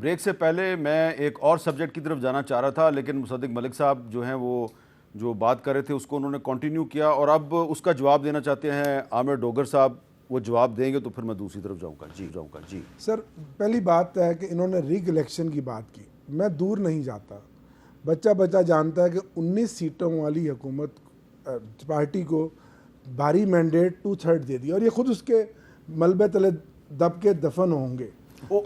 Break سے پہلے میں ایک اور سبجیکٹ کی طرف جانا چاہ رہا تھا، لیکن مصدق ملک صاحب جو ہیں وہ جو بات کر رہے تھے اس کو انہوں نے کنٹینیو کیا، اور اب اس کا جواب دینا چاہتے ہیں عامر ڈوگر صاحب. وہ جواب دیں گے تو پھر میں دوسری طرف جاؤں گا. جی سر، پہلی بات ہے کہ انہوں نے ریگ الیکشن کی بات کی. میں دور نہیں جاتا، بچہ جانتا ہے کہ 19 سیٹوں والی حکومت پارٹی کو بھاری مینڈیٹ 2/3 دے دیا، اور یہ خود اس کے ملبے تلے دب کے دفن ہوں گے.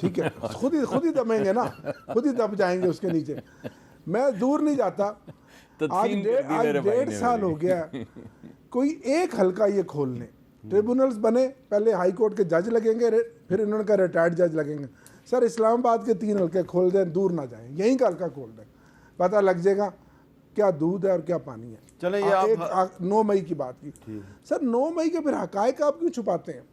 ٹھیک ہے، خود ہی دمیں گے نا، خود ہی دب جائیں گے اس کے نیچے. میں دور نہیں جاتا. آج 1.5 سال ہو گیا، کوئی ایک حلقہ یہ کھول لیں. ٹریبونلز بنے، پہلے ہائی کورٹ کے جج لگیں گے، پھر انہوں نے کہا ریٹائرڈ جج لگیں گے. سر، اسلام آباد کے 3 حلقے کھول دیں، دور نہ جائیں، یہیں کا حلقہ کھول دیں، پتہ لگ جائے گا کیا دودھ ہے اور کیا پانی ہے. چلیں، یہ آپ 9 مئی کی بات کی. سر، 9 مئی کے پھر حقائق آپ کیوں چھپاتے ہیں؟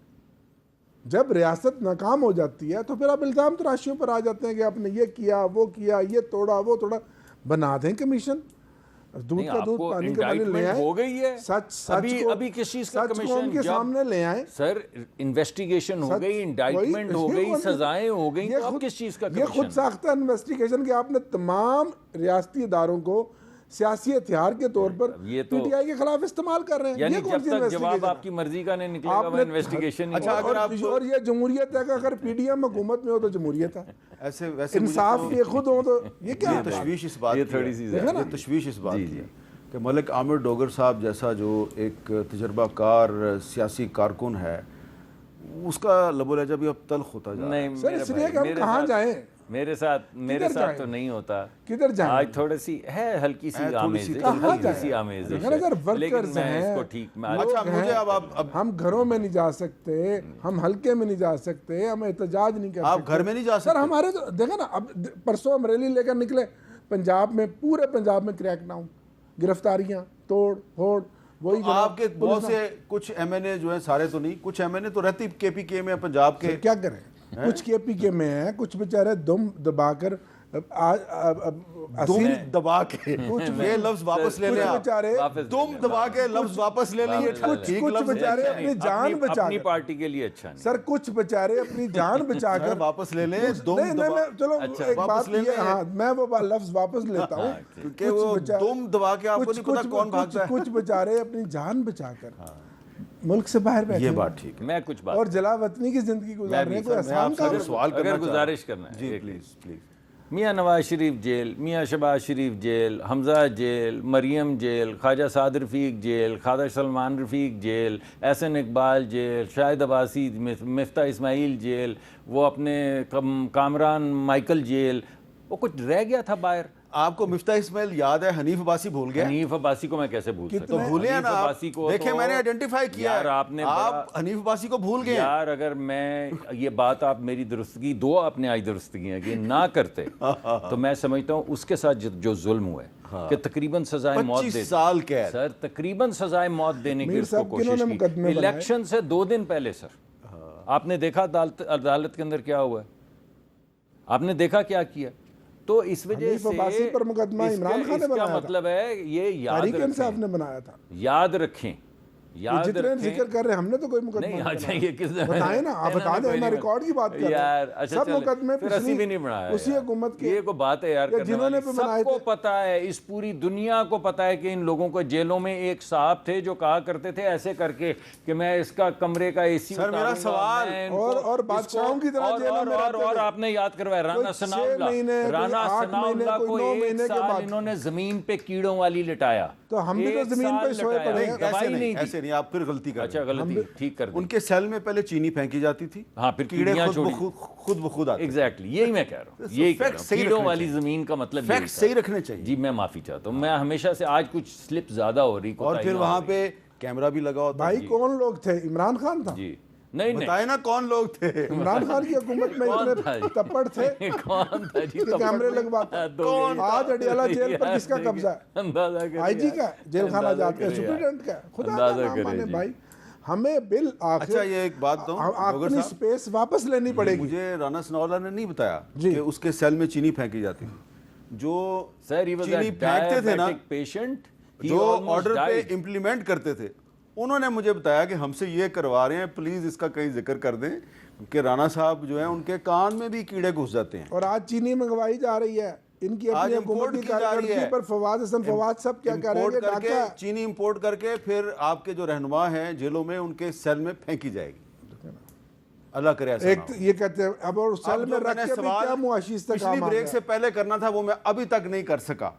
جب ریاست ناکام ہو جاتی ہے تو پھر آپ الزام تراشیوں پر آ جاتے ہیں کہ آپ نے یہ کیا، وہ کیا، یہ توڑا، وہ توڑا. بنا دیں کمیشن، دودھ کا دودھ پانی کا پانی لے آئیں. ہو گئی ہے سچ ابھی کس چیز کا سچ کو ان کے سامنے لے آئیں. سر، انویسٹیگیشن ہو گئی، انڈائٹمنٹ ہو گئی، سزائیں ہو گئی، تو اب کس چیز کا یہ خود ساختہ انویسٹیگیشن کہ آپ نے تمام ریاستی اداروں کو سیاسی ہتھیار کے طور پر پی ٹی آئی کے خلاف استعمال کر رہے ہیں. یعنی جب تک جواب آپ کی مرضی کا نہیں نکلے گا وہ انویسٹیگیشن نہیں. اور یہ جمہوریت ہے کہ اگر پی ڈی ایم حکومت میں ہو تو جمہوریت ہے. ویسے انصاف یہ خود ہو تو یہ کیا تشویش اس بات کی ہے کہ ملک عامر ڈوگر صاحب جیسا جو ایک تجربہ کار سیاسی کارکن ہے، اس کا لب و لہجہ بھی اب تلخ ہوتا جا رہا ہے. سر، اس لیے کہ ہم کہاں جائیں؟ میرے ساتھ تو نہیں ہوتا. کدھر جائیں؟ آج تھوڑی سی ہے، ہلکی سی آمیزش، لیکن میں اس کو ٹھیک میں ہم گھروں میں نہیں جا سکتے، ہم حلقے میں نہیں جا سکتے، ہم احتجاج نہیں کر سکتے. آپ گھر میں نہیں جا سکتے. سر، ہمارے تو دیکھیں نا، اب پرسوں ہم ریلی لے کر نکلے، پنجاب میں، پورے پنجاب میں کریک ڈاؤن، گرفتاریاں، توڑ پھوڑ. وہی آپ کے بہت سے کچھ ایم این اے جو ہیں، سارے تو نہیں، کچھ ایم این اے تو رہتی کے پی کے میں پنجاب کے. کیا کریں؟ کچھ کے پی کے میں ہیں، کچھ بیچارے دم دبا کر دبا کے یہ لفظ واپس لے لیں. دم دبا کے لفظ واپس لے لیں. کچھ بیچارے اپنی جان بچا کر، اپنی پارٹی کے لیے اچھا نہیں. سر، کچھ بیچارے اپنی جان بچا کر واپس لے لیں. چلو ایک بات یہ، ہاں میں وہ لفظ واپس لیتا ہوں کیونکہ وہ دم دبا کے آپ کو نہیں پتا کون بھاگتا ہے. کچھ بیچارے اپنی جان بچا کر ملک سے باہر بیٹھے. یہ بات ٹھیک ہے. میں کچھ بات اور جلا وطنی کی زندگی گزارنے کو آسان کام. سوال اگر گزارش کرنا ہے، جی پلیز. میاں نواز شریف جیل، میاں شہباز شریف جیل، حمزہ جیل، مریم جیل، خواجہ سعد رفیق جیل، خواجہ سلمان رفیق جیل، احسن اقبال جیل، شاہد عباسی، مفتاح اسماعیل جیل، وہ اپنے کامران مائیکل جیل. وہ کچھ رہ گیا تھا باہر. آپ کو مفتاح اسماعیل یاد ہے؟ حنیف عباسی بھول گیا. حنیف عباسی کو میں کیسے بھول سکتا ہوں؟ تو بھولے ہیں نا آپ. دیکھیں، میں نے آئیڈینٹیفائی کیا ہے. آپ حنیف عباسی کو بھول گئے. یار، اگر میں یہ بات، آپ میری درستگی دو اپنے آئی درستگیاں کی نہ کرتے تو میں سمجھتا ہوں اس کے ساتھ جو ظلم ہوا ہے کہ تقریباً سزائے موت 25 سال قید. سر، تقریباً سزائے موت دینے کی اس کو کوشش کی. الیکشن سے 2 دن پہلے سر، آپ نے دیکھا عدالت کے اندر کیا ہوا ہے، آپ نے دیکھا کیا کیا. تو اس وجہ سے پر مقدمہ عمران خان نے بنایا تھا. مطلب ہے یہ یاد تحریک انصاف نے بنایا تھا. یاد رکھیں، جتنے ذکر کر رہے ہیں، ہم نے تو کوئی مقدمہ نہیں. اچھا، یہ کس نے بتائیں نا، آپ بتا دیں. میں ریکارڈ کی بات کر رہا ہوں. سب مقدمے پچھلی بھی نہیں بنایا اسی حکومت کے. یہ کو بات ہے یار، جنہوں نے سب کو پتا ہے، اس پوری دنیا کو پتا ہے کہ ان لوگوں کو جیلوں میں ایک صاحب تھے جو کہا کرتے تھے ایسے کر کے کہ میں اس کا کمرے کا اے سی. سر، میرا سوال اور بادشاہوں کی طرح جیلوں میں رہتے تھے. اور آپ نے یاد کروایا رانا ثناء اللہ کو 1 سال انہوں نے زمین پہ کیڑوں والی لٹایا. تو ہم بھی تو زمین پہ سوئے پڑے ہیں. ایسے نہیں، آپ پھر غلطی کر. اچھا، غلطی ٹھیک کر دی. ان کے سیل میں پہلے چینی پھینکی جاتی تھی. ہاں، پھر کیڑے خود بخود آتے. ایگزیکٹلی، یہی میں کہہ رہا ہوں. یہی کیڑوں والی زمین کا مطلب فیکٹ صحیح رکھنے چاہیے. جی، میں معافی چاہتا ہوں. میں ہمیشہ سے آج کچھ سلپ زیادہ ہو رہی. اور پھر وہاں پہ کیمرہ بھی لگا ہوتا. بھائی کون لوگ تھے؟ عمران خان تھا. جی نہیں، بتائے نا کون لوگ تھے. عمران خان کی حکومت میں اتنے تپڑ تھے کہ کیمرے لگواتا. آج اڈیالہ جیل پر کس کا قبضہ ہے؟ آئی جی کا، جیل خانہ جاتے ہیں، سپرنٹینڈنٹ کا. خدا کا نام مانے بھائی، ہمیں بالآخر اچھا یہ ایک بات تو اپنی سپیس واپس لینی پڑے گی. مجھے رانا ثناء اللہ نے نہیں بتایا کہ اس کے سیل میں چینی پھینکی جاتی تھی. جو چینی پھینکتے تھے نا، جو آرڈر پہ امپلیمنٹ کرتے تھے، انہوں نے مجھے بتایا کہ ہم سے یہ کروا رہے ہیں، پلیز اس کا کہیں ذکر کر دیں کہ رانا صاحب جو ہیں ان کے کان میں بھی کیڑے گھس جاتے ہیں. اور آج چینی منگوائی جا رہی ہے ان کی اپنی حکومت کی کارکردگی پر. فواد حسن فواد سب کیا کر رہے ہیں کہ چینی امپورٹ کر کے پھر آپ کے جو رہنما ہیں جیلوں میں ان کے سیل میں پھینکی جائے گی. اللہ کرے ایسا ایک نہ ہو. یہ کہتے ہیں اب اور سیل میں جو رکھ نے کے بھی کیا معاشی پچھلی استحکام آ بریک گیا. سے پہلے کرنا تھا وہ میں ابھی تک نہیں کر سکا.